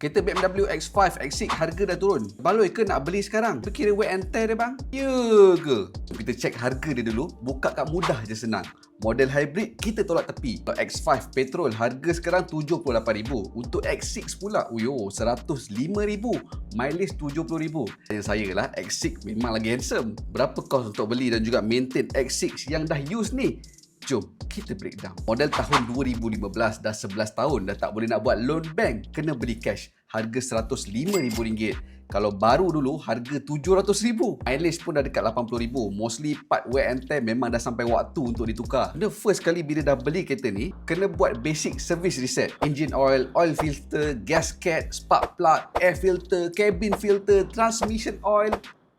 Kereta BMW X5, X6 harga dah turun. Baloi ke nak beli sekarang? Kira wear and tear dia bang? Ya ke? Kita cek harga dia dulu. Buka kat mudah je senang. Model hybrid kita tolak tepi. Untuk X5 petrol harga sekarang 78,000. Untuk X6 pula, 105,000. Mileage 70,000. Yang saya lah, X6 memang lagi handsome. Berapa kos untuk beli dan juga maintain X6 yang dah use ni? Jom kita breakdown. Model tahun 2015, dah 11 tahun, dah tak boleh nak buat loan bank, kena beli cash. Harga RM105,000. Kalau baru dulu, harga RM700,000. Mileage pun dah dekat 80,000. Mostly part wear and tear memang dah sampai waktu untuk ditukar. Kena first kali bila dah beli kereta ni, kena buat basic service reset. Engine oil, oil filter, gasket, spark plug, air filter, cabin filter, transmission oil,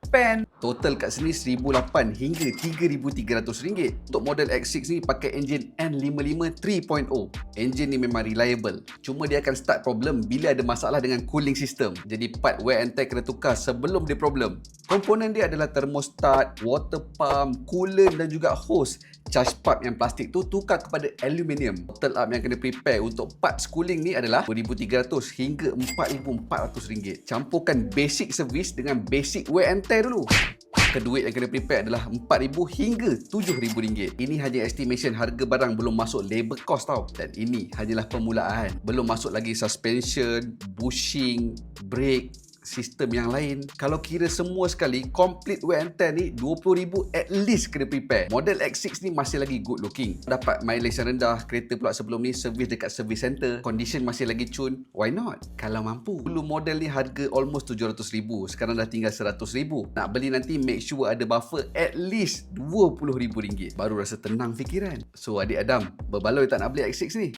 pan. Total kat sini RM1,800 hingga RM3,300. Untuk model X6 ni pakai enjin N55 3.0. Enjin ni memang reliable. Cuma dia akan start problem bila ada masalah dengan cooling system. Jadi part wear and tear kena tukar sebelum dia problem. Komponen dia adalah thermostat, water pump, coolant dan juga hose. Charge pump yang plastik tu tukar kepada aluminium. Total up yang kena prepare untuk parts cooling ni adalah RM2,300 hingga RM4,400. Campurkan basic service dengan basic wear and tear dulu. Duit yang kena prepare adalah RM4,000 hingga RM7,000. Ini hanya estimation harga barang, belum masuk labor cost tau. Dan ini hanyalah permulaan. Belum masuk lagi suspension, bushing, brake, sistem yang lain. Kalau kira semua sekali, complete wear and tear ni RM20,000 at least kena prepare. Model X6 ni masih lagi good looking. Dapat mileage yang rendah. Kereta pula sebelum ni service dekat service center. Condition masih lagi cun. Why not? Kalau mampu. Dulu model ni harga almost RM700,000. Sekarang dah tinggal RM100,000. Nak beli nanti make sure ada buffer at least RM20,000. Baru rasa tenang fikiran. So adik Adam, berbaloi tak nak beli X6 ni?